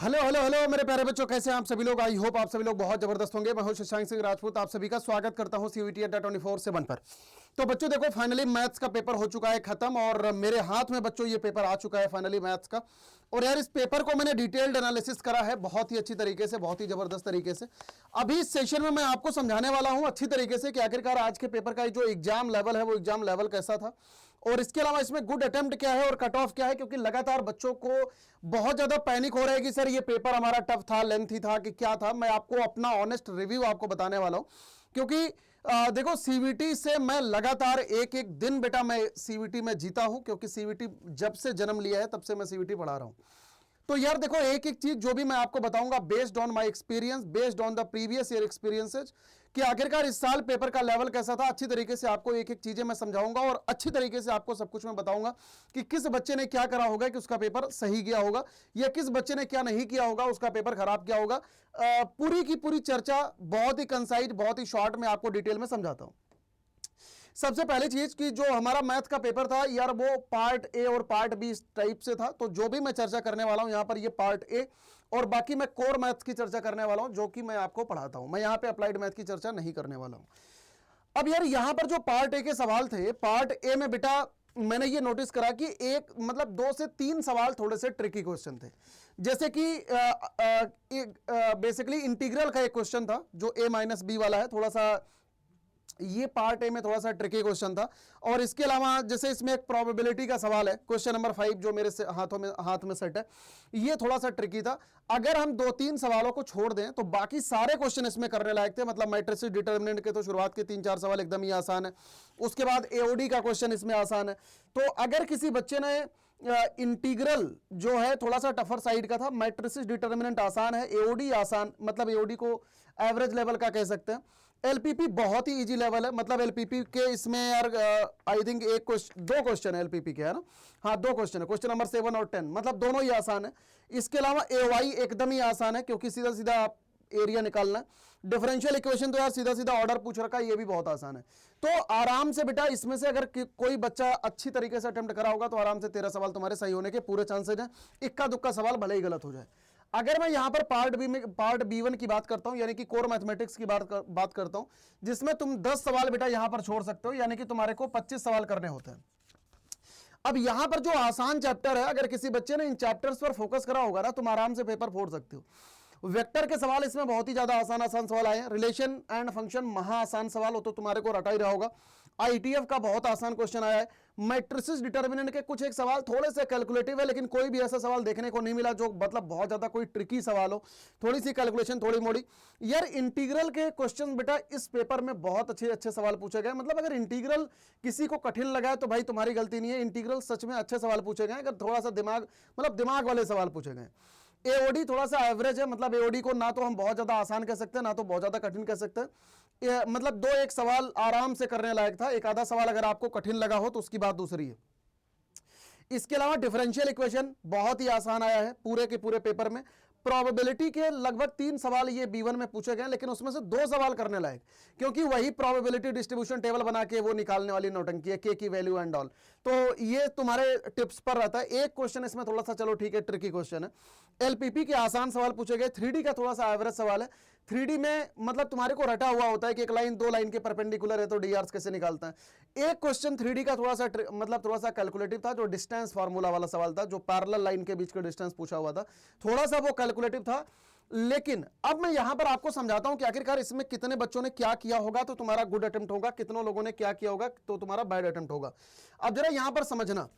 Hello hello hello मेरे प्यारे बच्चों, कैसे हैं आप सभी लोग। आई होप आप सभी लोग बहुत जबरदस्त होंगे। मैं हूं शशांक सिंह राजपूत, आप सभी का स्वागत करता हूं सीवीटी अड्डा 24/7 पर। तो बच्चों देखो, फाइनली मैथ्स का पेपर हो चुका है खत्म और मेरे हाथ में बच्चों ये पेपर आ चुका है फाइनली मैथ्स का। और यार इस पेपर को मैंने डिटेल्ड एनालिसिस करा है बहुत ही अच्छी तरीके से, बहुत ही जबरदस्त तरीके से। अभी इस सेशन में मैं आपको समझाने वाला हूं अच्छी तरीके से कि आखिरकार आज के पेपर का जो एग्जाम लेवल है वो एग्जाम लेवल कैसा था, और इसके अलावा इसमें गुड अटेम्प्ट क्या है और कट ऑफ क्या है। क्योंकि लगातार बच्चों को बहुत ज्यादा पैनिक हो रहा है कि सर ये पेपर हमारा टफ था, लेंथी था कि क्या था। मैं आपको अपना ऑनेस्ट रिव्यू आपको बताने वाला हूं, क्योंकि देखो सीवीटी से मैं लगातार एक एक दिन बेटा मैं सीवीटी में जीता हूं, क्योंकि सीवीटी जब से जन्म लिया है तब से मैं सीवीटी पढ़ा रहा हूं। तो यार देखो, एक एक चीज जो भी मैं आपको बताऊंगा based on my experience, based on the previous year experiences, कि आखिरकार इस साल पेपर का लेवल कैसा था। अच्छी तरीके से आपको एक एक चीजें मैं समझाऊंगा और अच्छी तरीके से आपको सब कुछ मैं बताऊंगा कि किस बच्चे ने क्या करा होगा कि उसका पेपर सही गया होगा, या किस बच्चे ने क्या नहीं किया होगा उसका पेपर खराब किया होगा। पूरी की पूरी चर्चा बहुत ही कंसाइज, बहुत ही शॉर्ट में आपको डिटेल में समझाता हूं। सबसे पहली चीज कि जो हमारा मैथ का पेपर था यार, वो पार्ट ए और पार्ट बी इस टाइप से था। तो जो भी मैं चर्चा करने वाला हूं यहां पर, ये पार्ट ए, और बाकी मैं कोर मैथ्स की चर्चा करने वाला हूं जो कि मैं आपको पढ़ाता हूं। मैं यहां पे अप्लाइड मैथ की चर्चा नहीं करने वाला हूं। अब यार यहां पर जो पार्ट ए के सवाल थे, पार्ट ए में बेटा मैंने ये नोटिस करा कि एक मतलब 2 से 3 सवाल थोड़े से ट्रिकी क्वेश्चन थे। जैसे कि बेसिकली इंटीग्रल का एक क्वेश्चन था जो a-b वाला है, थोड़ा सा ये पार्ट ए में थोड़ा सा ट्रिकी क्वेश्चन था। और इसके अलावा जैसे इसमें एक प्रोबेबिलिटी का सवाल है, क्वेश्चन नंबर 5 जो मेरे से हाथ में सेट है, ये थोड़ा सा ट्रिकी था। अगर हम 2-3 सवालों को छोड़ दें तो बाकी सारे क्वेश्चन इसमें करने लायक थे। मतलब मैट्रिसेस डिटर्मिनेंट के तो शुरुआत के 3-4 सवाल एकदम ही आसान है। उसके बाद एओडी का क्वेश्चन इसमें आसान है। तो अगर किसी बच्चे ने इंटीग्रल जो है थोड़ा सा टफर साइड का था, मैट्रिसेस डिटर्मिनेंट आसान है, एओडी आसान, मतलब एओडी को एवरेज लेवल का कह सकते हैं। एलपीपी बहुत ही इजी लेवल है, मतलब एलपीपी के इसमें यार आई थिंक 2 क्वेश्चन है एलपीपी के, है ना। हाँ 2 क्वेश्चन है, क्वेश्चन नंबर 7 और 10, मतलब दोनों ही आसान है। इसके अलावा एवाई एकदम ही आसान है, क्योंकि सीधा सीधा आप एरिया निकालना है। डिफरेंशियल इक्वेशन तो यार सीधा सीधा ऑर्डर पूछ रखा है, ये भी बहुत आसान है। तो आराम से बेटा इसमें से अगर कोई बच्चा अच्छी तरीके से अटेम्प्ट करा होगा तो आराम से 13 सवाल तुम्हारे सही होने के पूरे चांसेज हैं। इक्का दुक्का सवाल भले ही गलत हो जाए। अगर मैं यहां पर पार्ट B1 की बात करता हूं, यानी कि कोर मैथमेटिक्स की बात करता हूं, जिसमें तुम 10 सवाल बेटा यहां पर छोड़ सकते हो, यानी कि तुम्हारे को 25 सवाल करने होते हैं। अब यहां पर जो आसान चैप्टर है, अगर किसी बच्चे ने इन चैप्टर्स पर फोकस करा होगा ना, तुम आराम से पेपर फोड़ सकते हो। वेक्टर के सवाल इसमें बहुत ही ज्यादा आसान आसान सवाल आए हैं। रिलेशन एंड फंक्शन महा आसान सवाल हो तो तुम्हारे को रटा ही रहा होगा। आईटीएफ का बहुत आसान क्वेश्चन आया है। मैट्रिसेस डिटर्मिनेंट के कुछ एक सवाल थोड़े से कैलकुलेटिव है, लेकिन कोई भी ऐसा सवाल देखने को नहीं मिला जो मतलब बहुत ज्यादा कोई ट्रिकी सवाल हो, थोड़ी सी कैलकुलेशन थोड़ी मोड़ी। यार इंटीग्रल के क्वेश्चन बेटा इस पेपर में बहुत अच्छे अच्छे सवाल पूछे गए। मतलब अगर इंटीग्रल किसी को कठिन लगा है तो भाई तुम्हारी गलती नहीं है, इंटीग्रल सच में अच्छे सवाल पूछे गए। अगर थोड़ा सा दिमाग वाले सवाल पूछे गए। एओडी थोड़ा सा एवरेज है, मतलब एओडी को ना तो हम बहुत ज्यादा आसान कह सकते हैं ना तो बहुत ज्यादा कठिन कह सकते हैं। मतलब 2-1 सवाल आराम से करने लायक था। एक आधा सवाल अगर आपको कठिन लगा हो तो उसकी बात दूसरी है। इसके अलावा डिफरेंशियल इक्वेशन बहुत ही आसान आया है पूरे के पूरे पेपर में। प्रोबेबिलिटी के लगभग 3 सवाल ये B1 में पूछे गए, लेकिन उसमें से 2 सवाल करने लायक, क्योंकि वही प्रोबेबिलिटी डिस्ट्रीब्यूशन टेबल बना के वो निकालने वाली नौटंकी है, के की वैल्यू एंड ऑल। तो ये तुम्हारे टिप्स पर रहता है। एक क्वेश्चन इसमें थोड़ा सा चलो ठीक है ट्रिकी क्वेश्चन है। एलपीपी के आसान सवाल पूछे गए। 3D का थोड़ा सा एवरेज सवाल है। 3D में मतलब तुम्हारे को रटा हुआ होता है कि एक लाइन 2 लाइन के परपेंडिकुलर है तो डीआर कैसे निकालता है। एक क्वेश्चन 3D का थोड़ा सा मतलब थोड़ा सा कैलकुलेटिव था, जो डिस्टेंस फार्मूला वाला सवाल था, जो पैरेलल लाइन के बीच का डिस्टेंस पूछा हुआ था, थोड़ा सा वो कैलकुलेटिव था। लेकिन अब मैं यहां पर आपको समझाता हूं कि आखिरकार इसमें कितने बच्चों ने क्या किया होगा तो तुम्हारा गुड अटेम्प्ट होगा, कितनों लोगों ने क्या किया होगा तो तुम्हारा बैड अटेम्प्ट होगा। अब जरा यहां पर समझना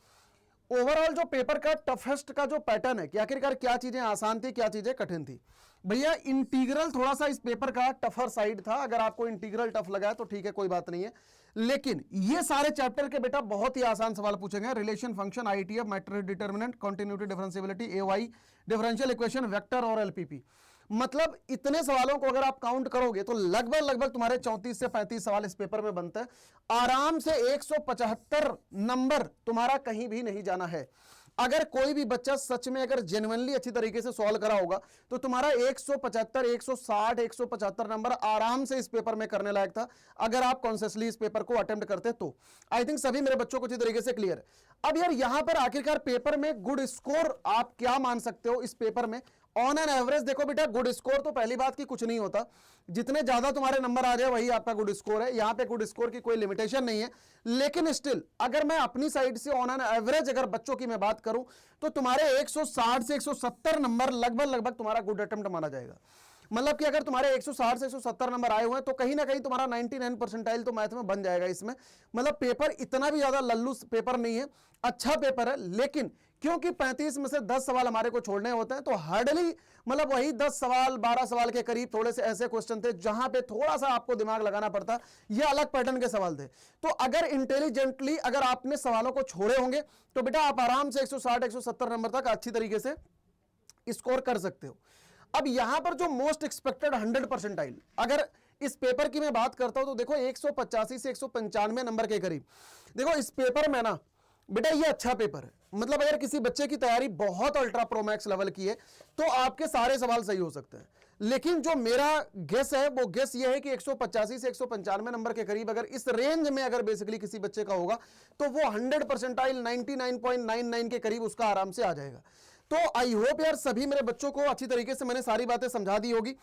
ओवरऑल जो पेपर का टफेस्ट का जो पैटर्न है कि आखिरकार क्या चीजें आसान थी क्या चीजें कठिन थी। भैया इंटीग्रल थोड़ा सा इस पेपर का टफर साइड था। अगर आपको इंटीग्रल टफ लगा है तो ठीक है, कोई बात नहीं है, लेकिन ये सारे चैप्टर के बेटा बहुत ही आसान सवाल पूछे गए। Relation, function, ITF, matrix determinant, continuity, differentiability, एवाई, डिफरेंशियल इक्वेशन, वेक्टर और एलपीपी। मतलब इतने सवालों को अगर आप काउंट करोगे तो लगभग तुम्हारे 34 से 35 सवाल इस पेपर में बनते हैं। आराम से 175 नंबर तुम्हारा कहीं भी नहीं जाना है। अगर कोई भी बच्चा सच में अगर जेन्युइनली अच्छी तरीके से सॉल्व करा होगा तो तुम्हारा 175, 160, 175 नंबर आराम से इस पेपर में करने लायक था, अगर आप कॉन्शियसली इस पेपर को अटेम्प्ट करते तो। आई थिंक सभी मेरे बच्चों को अच्छी तरीके से क्लियर है। अब यार यहां पर आखिरकार पेपर में गुड स्कोर आप क्या मान सकते हो इस पेपर में? ऑन एन एवरेज देखो बेटा, गुड स्कोर तो पहली बात की कुछ नहीं होता, जितने ज्यादा तुम्हारे नंबर आ जाए वही आपका गुड स्कोर है, यहां पे गुड स्कोर की कोई लिमिटेशन नहीं है। लेकिन स्टिल अगर मैं अपनी साइड से ऑन एन एवरेज अगर बच्चों की मैं बात करूं तो तुम्हारे 160 से 170 नंबर लगभग तुम्हारा गुड अटेम्प्ट माना जाएगा। मतलब कि अगर तुम्हारे 160 से 170 नंबर आए हुए हैं तो कहीं ना कहीं तुम्हारा 99 परसेंटाइल तो मैथ में बन जाएगा इसमें। मतलब पेपर इतना भी ज्यादा लल्लू पेपर नहीं है, अच्छा पेपर है, लेकिन क्योंकि 35 में से 10 सवाल हमारे को छोड़ने होते हैं तो हार्डली मतलब वही 10 सवाल 12 सवाल के करीब थोड़े से ऐसे क्वेश्चन थे जहां पे थोड़ा सा आपको दिमाग लगाना पड़ता, ये अलग पैटर्न के सवाल थे। तो अगर इंटेलिजेंटली अगर आपने सवालों को छोड़े होंगे तो बेटा आप आराम से 160 170 नंबर तक अच्छी तरीके से स्कोर कर सकते हो। अब यहां पर जो मोस्ट एक्सपेक्टेड 100 परसेंटाइल अगर इस पेपर की मैं बात करता हूं तो देखो 185 से 195 नंबर के करीब। देखो इस पेपर में ना बेटा ये अच्छा पेपर है, मतलब अगर किसी बच्चे की तैयारी बहुत अल्ट्रा प्रो मैक्स लेवल की है तो आपके सारे सवाल सही हो सकते हैं। लेकिन जो मेरा गेस है वो गेस ये है कि 185 से 195 नंबर के करीब अगर इस रेंज में अगर बेसिकली किसी बच्चे का होगा तो वो 100 परसेंटाइल 99.99 के करीब उसका आराम से आ जाएगा। तो आई होप यार सभी मेरे बच्चों को अच्छी तरीके से मैंने सारी बातें समझा दी होगी।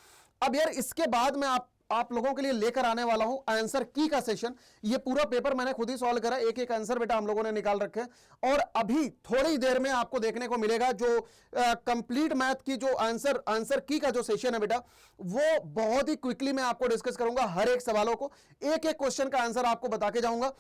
अब यार इसके बाद मैं आप लोगों के लिए लेकर आने वाला हूं आंसर की का सेशन। ये पूरा पेपर मैंने खुद ही सॉल्व करा, एक एक आंसर बेटा हम लोगों ने निकाल रखे हैं और अभी थोड़ी देर में आपको देखने को मिलेगा जो कंप्लीट मैथ की जो आंसर की का जो सेशन है बेटा वो बहुत ही क्विकली मैं आपको डिस्कस करूंगा। हर एक सवालों को एक एक क्वेश्चन का आंसर आपको बता के जाऊंगा,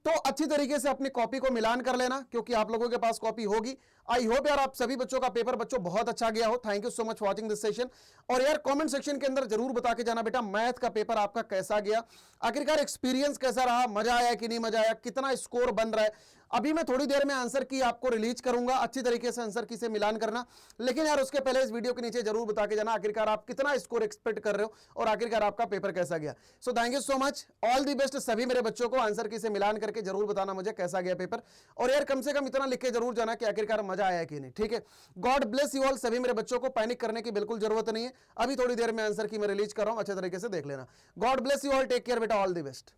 तो अच्छी तरीके से अपनी कॉपी को मिलान कर लेना क्योंकि आप लोगों के पास कॉपी होगी। आई होप यार आप सभी बच्चों का पेपर बच्चों बहुत अच्छा गया हो। Thank you so much watching this session. और यार कमेंट सेक्शन के अंदर जरूर बता के जाना बेटा मैथ का पेपर आपका कैसा गया, आखिरकार एक्सपीरियंस कैसा रहा, मजा आया कि नहीं मजा आया, कितना स्कोर बन रहा है। अभी मैं थोड़ी देर में आंसर की आपको रिलीज करूंगा, अच्छी तरीके से आंसर की से मिलान करना। लेकिन यार उसके पहले इस वीडियो के नीचे जरूर बता के जाना आखिरकार आप कितना स्कोर एक्सपेक्ट कर रहे हो और आखिरकार आपका पेपर कैसा गया। So thank you so much, all the best सभी मेरे बच्चों को। आंसर की से मिलान करके जरूर बताना मुझे कैसा गया पेपर, और यार कम से कम इतना लिख के जरूर जाना कि आखिरकार मजा आया कि नहीं। ठीक है, गॉड ब्लेस यू ऑल। सभी मेरे बच्चों को पैनिक करने की बिल्कुल जरूरत नहीं है, अभी थोड़ी देर में आंसर की मैं रिलीज कर रहा हूं, अच्छे तरीके से देख लेना। God bless you all, take care बेटा, ऑल दी बेस्ट।